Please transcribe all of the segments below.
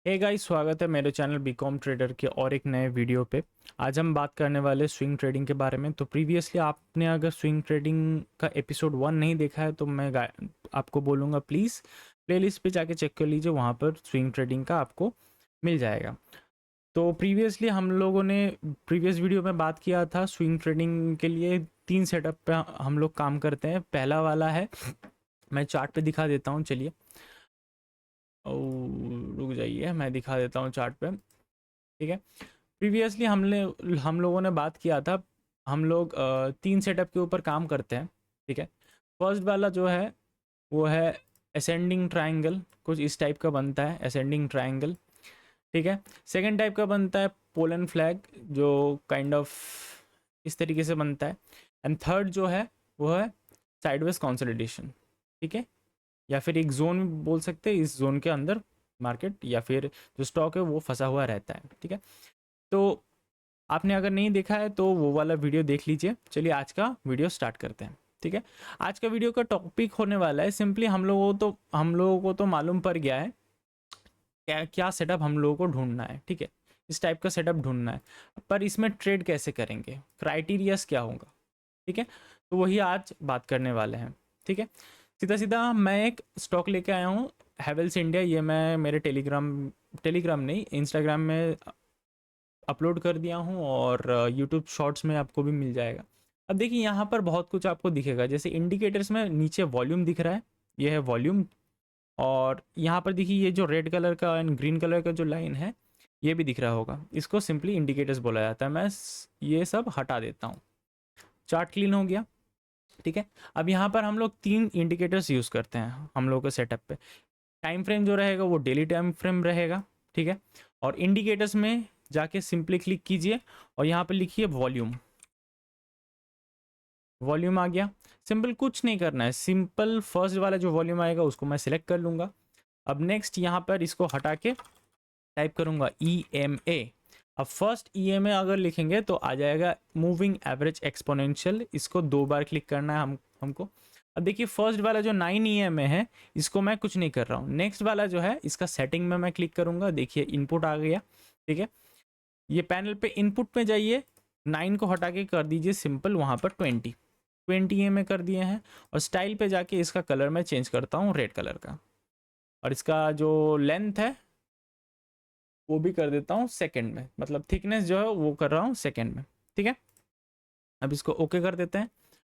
Hey guys, स्वागत है मेरे चैनल बीकॉम ट्रेडर के और एक नए वीडियो पे। आज हम बात करने वाले स्विंग ट्रेडिंग के बारे में। तो प्रीवियसली आपने अगर स्विंग ट्रेडिंग का एपिसोड 1 नहीं देखा है तो मैं आपको बोलूँगा प्लीज़ प्लेलिस्ट पे जाके चेक कर लीजिए, वहाँ पर स्विंग ट्रेडिंग का आपको मिल जाएगा। तो प्रीवियसली हम लोगों ने प्रीवियस वीडियो में बात किया था स्विंग ट्रेडिंग के लिए 3 सेटअप पे हम लोग काम करते हैं। पहला वाला है, मैं चार्ट पे दिखा देता हूँ, चलिए रुक जाइए, मैं दिखा देता हूँ चार्ट पे। ठीक है, प्रीवियसली हम लोगों ने बात किया था, हम लोग 3 सेटअप के ऊपर काम करते हैं। ठीक है, फर्स्ट वाला जो है वो है असेंडिंग ट्रायंगल, कुछ इस टाइप का बनता है असेंडिंग ट्रायंगल। ठीक है, सेकंड टाइप का बनता है पोलन फ्लैग, जो काइंड ऑफ इस तरीके से बनता है। एंड थर्ड जो है वो है साइडवेज कंसोलिडेशन। ठीक है, या फिर एक जोन बोल सकते हैं, इस जोन के अंदर मार्केट या फिर जो स्टॉक है वो फंसा हुआ रहता है। ठीक है, तो आपने अगर नहीं देखा है तो वो वाला वीडियो देख लीजिए। चलिए आज का वीडियो स्टार्ट करते हैं। ठीक है, आज का वीडियो का टॉपिक होने वाला है सिंपली हम लोगों को तो मालूम पड़ गया है क्या क्या सेटअप हम लोगों को ढूंढना है। ठीक है, इस टाइप का सेटअप ढूंढना है, पर इसमें ट्रेड कैसे करेंगे, क्राइटेरियाज क्या होगा। ठीक है, तो वही आज बात करने वाले हैं। ठीक है, सीधा सीधा मैं एक स्टॉक लेके आया हूँ, हैवेल्स इंडिया। ये मैं मेरे टेलीग्राम नहीं, इंस्टाग्राम में अपलोड कर दिया हूँ और यूट्यूब शॉर्ट्स में आपको भी मिल जाएगा। अब देखिए यहाँ पर बहुत कुछ आपको दिखेगा, जैसे इंडिकेटर्स में नीचे वॉल्यूम दिख रहा है, ये है वॉल्यूम। और यहाँ पर देखिए ये जो रेड कलर का एंड ग्रीन कलर का जो लाइन है ये भी दिख रहा होगा, इसको सिंपली इंडिकेटर्स बोला जाता है। मैं ये सब हटा देता हूँ, चार्ट क्लीन हो गया। ठीक है, अब यहाँ पर हम लोग 3 इंडिकेटर्स यूज़ करते हैं हम लोग के सेटअप पे। टाइम फ्रेम जो रहेगा वो डेली टाइम फ्रेम रहेगा। ठीक है, और इंडिकेटर्स में जाके सिंपली क्लिक कीजिए और यहाँ पे लिखिए वॉल्यूम। वॉल्यूम आ गया, सिंपल कुछ नहीं करना है, सिंपल फर्स्ट वाला जो वॉल्यूम आएगा उसको मैं सिलेक्ट कर लूँगा। अब नेक्स्ट यहाँ पर इसको हटा के टाइप करूँगा EMA। अब फर्स्ट EMA अगर लिखेंगे तो आ जाएगा मूविंग एवरेज एक्सपोनेंशियल, इसको 2 बार क्लिक करना है हमको। अब देखिए फर्स्ट वाला जो 9 EMA है इसको मैं कुछ नहीं कर रहा हूँ। नेक्स्ट वाला जो है इसका सेटिंग में मैं क्लिक करूँगा, देखिए इनपुट आ गया। ठीक है, ये पैनल पे इनपुट में जाइए, 9 को हटा के कर दीजिए सिंपल वहाँ पर 20 EMA कर दिए हैं। और स्टाइल पे जाके इसका कलर मैं चेंज करता हूँ रेड कलर का, और इसका जो लेंथ है वो भी कर देता हूँ सेकंड में, मतलब थिकनेस जो है वो कर रहा हूँ सेकंड में। ठीक है, अब इसको ओके कर देते हैं।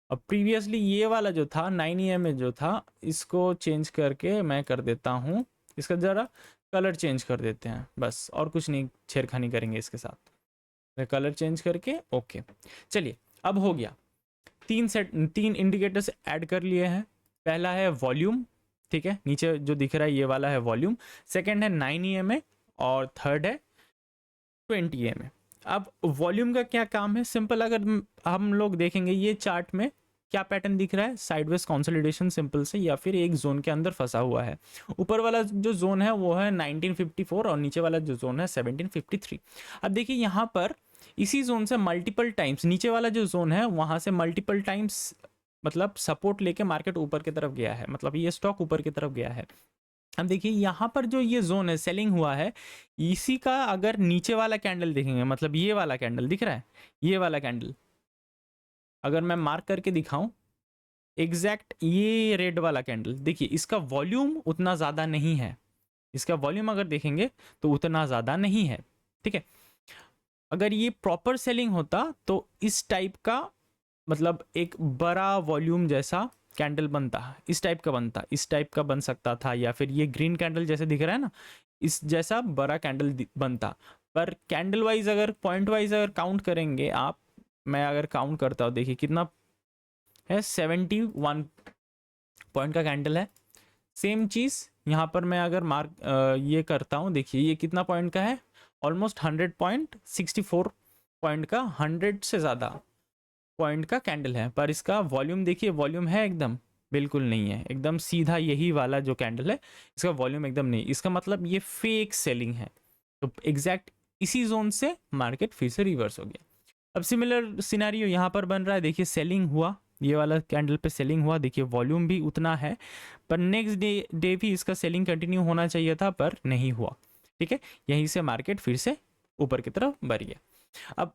अब प्रीवियसली ये वाला जो था 9 में जो था इसको चेंज करके मैं कर देता हूँ, इसका ज़रा कलर चेंज कर देते हैं बस, और कुछ नहीं छेड़खानी करेंगे इसके साथ। मैं कलर चेंज करके ओके। चलिए अब हो गया, 3 इंडिकेटर्स ऐड कर लिए हैं। पहला है वॉल्यूम, ठीक है, नीचे जो दिख रहा है ये वाला है वॉल्यूम। सेकेंड है 9 और थर्ड है 20 अब वॉल्यूम का क्या काम है, सिंपल अगर हम लोग देखेंगे ये चार्ट में क्या पैटर्न दिख रहा है, साइडवेज कंसोलिडेशन सिंपल से, या फिर एक जोन के अंदर फंसा हुआ है। ऊपर वाला जो जोन है वो है 1954 और नीचे वाला जो जोन है 1753। अब देखिए यहाँ पर इसी जोन से मल्टीपल टाइम्स, नीचे वाला जो जोन है वहां से मल्टीपल टाइम्स मतलब सपोर्ट लेके मार्केट ऊपर की तरफ गया है, मतलब ये स्टॉक ऊपर की तरफ गया है। अब देखिए यहाँ पर जो ये जोन है सेलिंग हुआ है, इसी का अगर नीचे वाला कैंडल देखेंगे, मतलब ये वाला कैंडल दिख रहा है, ये वाला कैंडल अगर मैं मार्क करके दिखाऊं एग्जैक्ट, ये रेड वाला कैंडल देखिए, इसका वॉल्यूम उतना ज़्यादा नहीं है, इसका वॉल्यूम अगर देखेंगे तो उतना ज़्यादा नहीं है। ठीक है, अगर ये प्रॉपर सेलिंग होता तो इस टाइप का, मतलब एक बड़ा वॉल्यूम जैसा कैंडल बनता, इस टाइप का बनता, इस टाइप का बन सकता था, या फिर ये ग्रीन कैंडल जैसे दिख रहा है ना, इस जैसा बड़ा कैंडल बनता। पर कैंडल वाइज अगर पॉइंट वाइज अगर काउंट करेंगे आप, मैं अगर काउंट करता हूँ देखिए कितना है, 71 पॉइंट का कैंडल है। सेम चीज़ यहाँ पर मैं अगर ये करता हूँ, देखिए ये कितना पॉइंट का है, ऑलमोस्ट 100.64 पॉइंट का, 100 से ज़्यादा पॉइंट का कैंडल है। पर इसका वॉल्यूम देखिए, वॉल्यूम है एकदम बिल्कुल नहीं है, एकदम सीधा यही वाला जो कैंडल है इसका वॉल्यूम एकदम नहीं, इसका मतलब ये फेक सेलिंग है। तो एग्जैक्ट इसी जोन से मार्केट फिर से रिवर्स हो गया। अब सिमिलर सिनेरियो यहाँ पर बन रहा है, देखिए सेलिंग हुआ, ये वाला कैंडल पे सेलिंग हुआ, देखिए वॉल्यूम भी उतना है, पर नेक्स्ट डे भी इसका सेलिंग कंटिन्यू होना चाहिए था पर नहीं हुआ। ठीक है, यहीं से मार्केट फिर से ऊपर की तरफ बढ़ गया। अब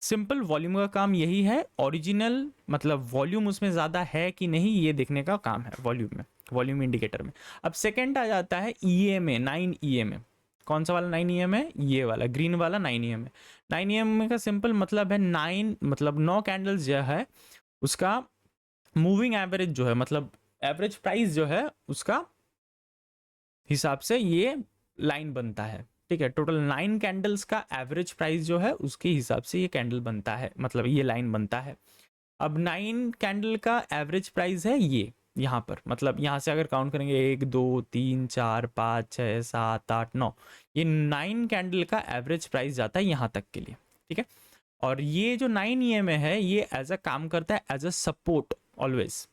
सिंपल वॉल्यूम का काम यही है, ओरिजिनल मतलब वॉल्यूम उसमें ज़्यादा है कि नहीं ये देखने का काम है वॉल्यूम में, वॉल्यूम इंडिकेटर में। अब सेकंड आ जाता है ईएमए, 9 ईएमए। कौन सा वाला 9 ईएम है? ये वाला ग्रीन वाला 9 ईएम है। 9 ईएम का सिंपल मतलब है 9, मतलब 9 कैंडल्स जो है उसका मूविंग एवरेज जो है, मतलब एवरेज प्राइस जो है उसका हिसाब से ये लाइन बनता है। ठीक है, टोटल 9 कैंडल्स का एवरेज प्राइस जो है उसके हिसाब से ये कैंडल बनता है, मतलब ये लाइन बनता है। अब 9 कैंडल का एवरेज प्राइस है ये यहाँ पर, मतलब यहाँ से अगर काउंट करेंगे 1 2 3 4 5 6 7 8 9, ये 9 कैंडल का एवरेज प्राइस जाता है यहाँ तक के लिए। ठीक है, और ये जो 9 ईएमए है ये एज अ काम करता है एज अ सपोर्ट ऑलवेज।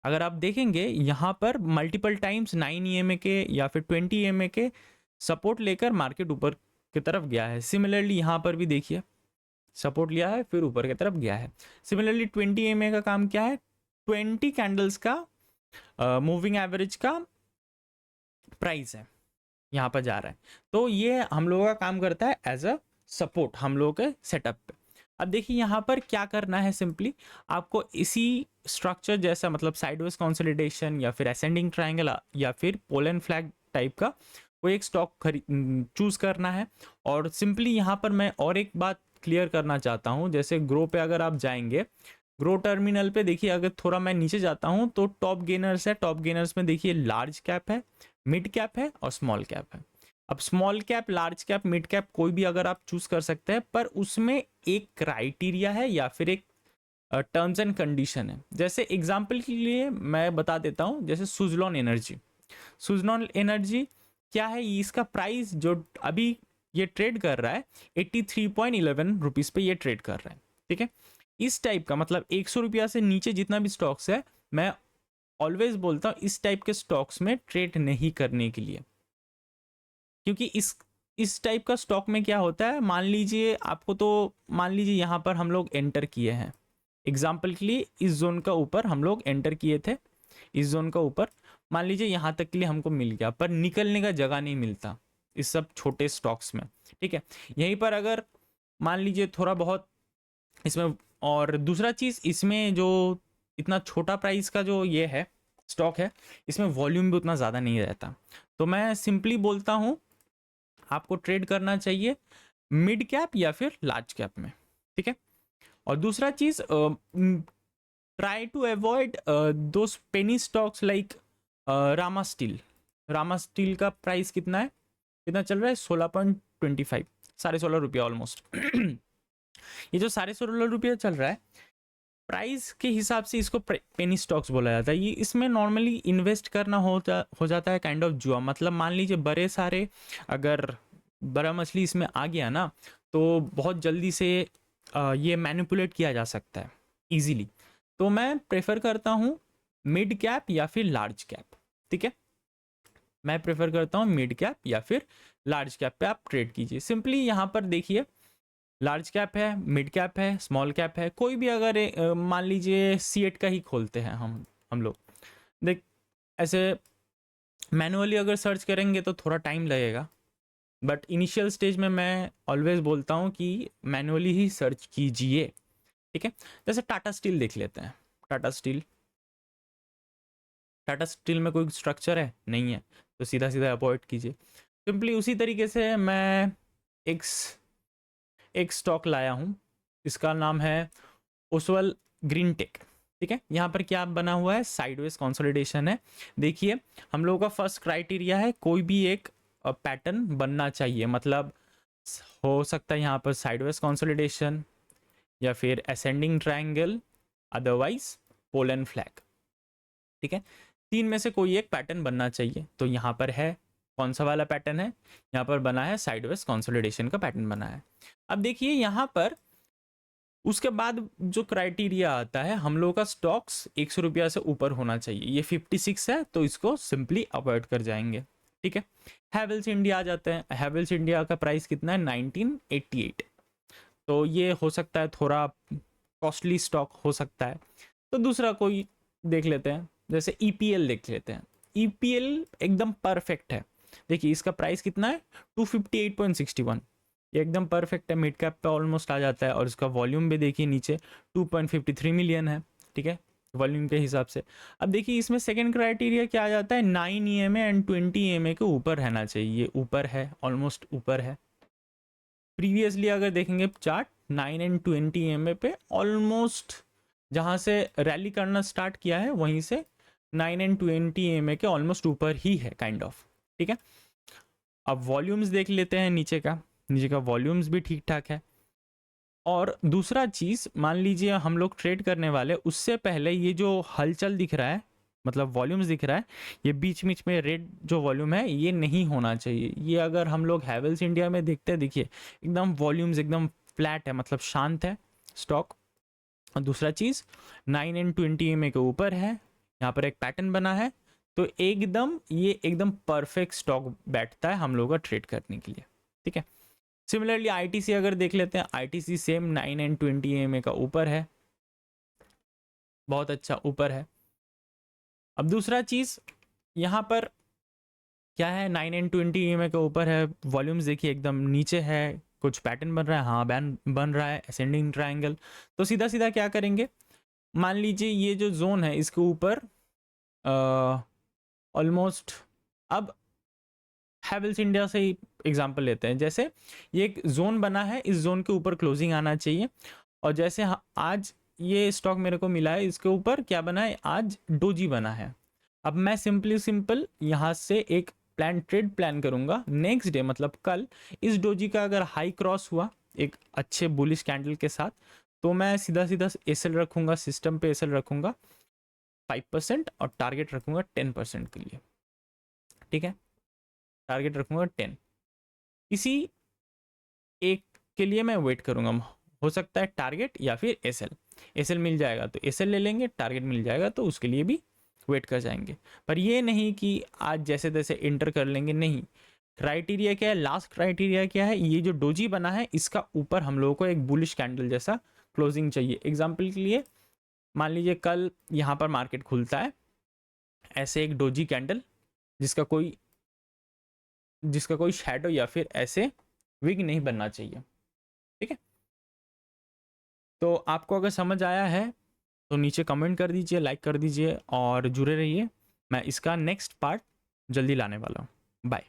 अगर आप देखेंगे यहाँ पर मल्टीपल टाइम्स 9 ईएमए के या फिर 20 ईएमए के सपोर्ट लेकर मार्केट ऊपर की तरफ गया है। सिमिलरली यहाँ पर भी देखिए सपोर्ट लिया है फिर ऊपर की तरफ गया है। सिमिलरली 20 ईएमए का काम क्या है? 20 कैंडल्स का मूविंग एवरेज का प्राइस है, यहाँ पर जा रहा है। तो ये हम लोगों का काम करता है एज अ सपोर्ट हम लोगों के सेटअप पे। अब देखिए यहाँ पर क्या करना है, सिंपली आपको इसी स्ट्रक्चर जैसा, मतलब साइडवेज कंसोलिडेशन या फिर असेंडिंग ट्रायंगल या फिर पोल एंड फ्लैग टाइप का कोई एक स्टॉक चूज करना है। और सिंपली यहाँ पर मैं और एक बात क्लियर करना चाहता हूँ, जैसे ग्रो पे अगर आप जाएंगे, ग्रो टर्मिनल पे देखिए अगर थोड़ा मैं नीचे जाता हूँ तो टॉप गेनर्स है, टॉप गेनर्स में देखिए लार्ज कैप है, मिड कैप है और स्मॉल कैप है। अब small cap, large cap, mid cap कोई भी अगर आप चूज कर सकते हैं, पर उसमें एक क्राइटेरिया है या फिर एक टर्म्स एंड कंडीशन है। जैसे एग्जांपल के लिए मैं बता देता हूं, जैसे सुजलॉन एनर्जी। सुजलॉन एनर्जी क्या है, इसका प्राइस जो अभी ये ट्रेड कर रहा है 83.11 रुपीज पे ये ट्रेड कर रहा है। ठीक है, इस टाइप का मतलब 100 रुपया से नीचे जितना भी स्टॉक्स है, मैं ऑलवेज बोलता हूँ इस टाइप के स्टॉक्स में ट्रेड नहीं करने के लिए। क्योंकि इस टाइप का स्टॉक में क्या होता है, मान लीजिए आपको, तो मान लीजिए यहाँ पर हम लोग एंटर किए हैं, एग्जाम्पल के लिए इस जोन का ऊपर हम लोग एंटर किए थे, इस जोन का ऊपर मान लीजिए यहाँ तक के लिए हमको मिल गया, पर निकलने का जगह नहीं मिलता इस सब छोटे स्टॉक्स में। ठीक है, यहीं पर अगर मान लीजिए थोड़ा बहुत इसमें, और दूसरा चीज़ इसमें जो इतना छोटा प्राइस का जो ये है स्टॉक है, इसमें वॉल्यूम भी उतना ज़्यादा नहीं रहता। तो मैं सिंपली बोलता हूँ आपको ट्रेड करना चाहिए मिड कैप या फिर लार्ज कैप में। ठीक है, और दूसरा चीज try to avoid those penny stocks like Rama Steel. Rama Steel का प्राइस कितना है, कितना चल रहा है? 16.25, 16.5 रुपया ऑलमोस्ट। ये जो 16.5 रुपया चल रहा है प्राइस के हिसाब से, इसको पेनी स्टॉक्स बोला जाता है। ये इसमें नॉर्मली इन्वेस्ट करना हो जाता है काइंड ऑफ जुआ। मतलब मान लीजिए बड़े सारे अगर बड़ा मछली इसमें आ गया ना, तो बहुत जल्दी से ये मैनिपुलेट किया जा सकता है इजीली। तो मैं प्रेफर करता हूँ मिड कैप या फिर लार्ज कैप। ठीक है, मैं प्रेफर करता हूँ मिड कैप या फिर लार्ज कैप पे आप ट्रेड कीजिए। सिंपली यहाँ पर देखिए लार्ज कैप है, मिड कैप है, स्मॉल कैप है, कोई भी अगर मान लीजिए C8 का ही खोलते हैं हम लोग, देख ऐसे मैनुअली अगर सर्च करेंगे तो थोड़ा टाइम लगेगा, बट इनिशियल स्टेज में मैं ऑलवेज बोलता हूँ कि मैनुअली ही सर्च कीजिए। ठीक है, जैसे टाटा स्टील देख लेते हैं। टाटा स्टील, टाटा स्टील में कोई स्ट्रक्चर है नहीं है, तो सीधा सीधा अवॉइड कीजिए। सिंपली उसी तरीके से मैं एक एक स्टॉक लाया हूँ, इसका नाम है ओसवाल ग्रीन टेक। ठीक है, यहाँ पर क्या बना हुआ है, साइडवेज कंसोलिडेशन है। देखिए हम लोगों का फर्स्ट क्राइटेरिया है कोई भी एक पैटर्न बनना चाहिए, मतलब हो सकता है यहाँ पर साइडवेज कंसोलिडेशन या फिर ascending triangle, otherwise pole and flag. ठीक है, तीन में से कोई एक पैटर्न बनना चाहिए। तो यहाँ पर है, कौन सा वाला पैटर्न है? यहाँ पर बना है साइडवेज कंसोलिडेशन का पैटर्न बना है। अब देखिए यहाँ पर उसके बाद जो क्राइटेरिया आता है, हम लोगों का स्टॉक्स 100 रुपया से ऊपर होना चाहिए। ये 56 है तो इसको सिंपली अवॉइड कर जाएंगे। ठीक है, हैवेल्स इंडिया आ जाते हैं। हैवेल्स इंडिया का प्राइस कितना है? 1988। तो ये हो सकता है थोड़ा कॉस्टली स्टॉक हो सकता है, तो दूसरा कोई देख लेते हैं, जैसे EPL देख लेते हैं। EPL एकदम परफेक्ट है। देखिए इसका प्राइस कितना है 258.61, ये एकदम परफेक्ट है, मिड कैप पे ऑलमोस्ट आ जाता है। और इसका वॉल्यूम भी देखिए नीचे 2.53 मिलियन है, ठीक है, वॉल्यूम के हिसाब से। अब देखिए इसमें सेकंड क्राइटेरिया क्या आ जाता है, 9 EMA एंड 20 EMA के ऊपर रहना चाहिए, ये ऊपर है, ऑलमोस्ट ऊपर है। प्रीवियसली अगर देखेंगे चार्ट 9 एंड 20 EMA पे ऑलमोस्ट जहाँ से रैली करना स्टार्ट किया है वहीं से 9 एंड 20 EMA के ऑलमोस्ट ऊपर ही है काइंड ऑफ, ठीक है। अब वॉल्यूम्स देख लेते हैं, नीचे का वॉल्यूम्स भी ठीक ठाक है। और दूसरा चीज़, मान लीजिए हम लोग ट्रेड करने वाले, उससे पहले ये जो हलचल दिख रहा है, मतलब वॉल्यूम्स दिख रहा है, ये बीच बीच में रेड जो वॉल्यूम है ये नहीं होना चाहिए। ये अगर हम लोग हैवेल्स इंडिया में देखते हैं, देखिए एकदम वॉल्यूम्स एकदम फ्लैट है, मतलब शांत है स्टॉक। और दूसरा चीज़ 9 एंड 20 EMA के ऊपर है, यहाँ पर एक पैटर्न बना है, तो एकदम ये एकदम परफेक्ट स्टॉक बैठता है हम लोग का ट्रेड करने के लिए, ठीक है। सिमिलरली आईटीसी अगर देख लेते हैं, आईटीसी सेम 9 एंड 20 EMA का ऊपर है, बहुत अच्छा ऊपर है। अब दूसरा चीज़ यहाँ पर क्या है, 9 एंड 20 EMA के ऊपर है, वॉल्यूम्स देखिए एकदम नीचे है, कुछ पैटर्न बन रहा है, हाँ बैन बन रहा है असेंडिंग ट्रायंगल। तो सीधा सीधा क्या करेंगे, मान लीजिए ये जो जोन है इसके ऊपर ऑलमोस्ट, अब हैवेल्स इंडिया से ही एग्जांपल लेते हैं, जैसे ये एक जोन बना है, इस जोन के ऊपर क्लोजिंग आना चाहिए। और जैसे आज ये स्टॉक मेरे को मिला है, इसके ऊपर क्या बना है, आज डोजी बना है। अब मैं सिंपल यहाँ से एक ट्रेड प्लान करूंगा नेक्स्ट डे, मतलब कल, इस डोजी का अगर हाई क्रॉस हुआ एक अच्छे बुलिश कैंडल के साथ, तो मैं सीधा सीधा एसएल रखूंगा, सिस्टम पे एसएल रखूंगा 5% और टारगेट रखूंगा 10% के लिए, ठीक है, टारगेट रखूंगा 10। इसी एक के लिए मैं वेट करूंगा, हो सकता है टारगेट या फिर एसएल मिल जाएगा तो एसएल ले लेंगे, टारगेट मिल जाएगा तो उसके लिए भी वेट कर जाएंगे। पर ये नहीं कि आज जैसे तैसे इंटर कर लेंगे, नहीं। क्राइटेरिया क्या है, लास्ट क्राइटेरिया क्या है, ये जो डोजी बना है इसका ऊपर हम लोगों को एक बुलिश कैंडल जैसा क्लोजिंग चाहिए। एग्जाम्पल के लिए मान लीजिए कल यहाँ पर मार्केट खुलता है, ऐसे एक डोजी कैंडल जिसका कोई शैडो या फिर ऐसे विग नहीं बनना चाहिए, ठीक है। तो आपको अगर समझ आया है तो नीचे कमेंट कर दीजिए, लाइक कर दीजिए और जुड़े रहिए, मैं इसका नेक्स्ट पार्ट जल्दी लाने वाला हूँ। बाय।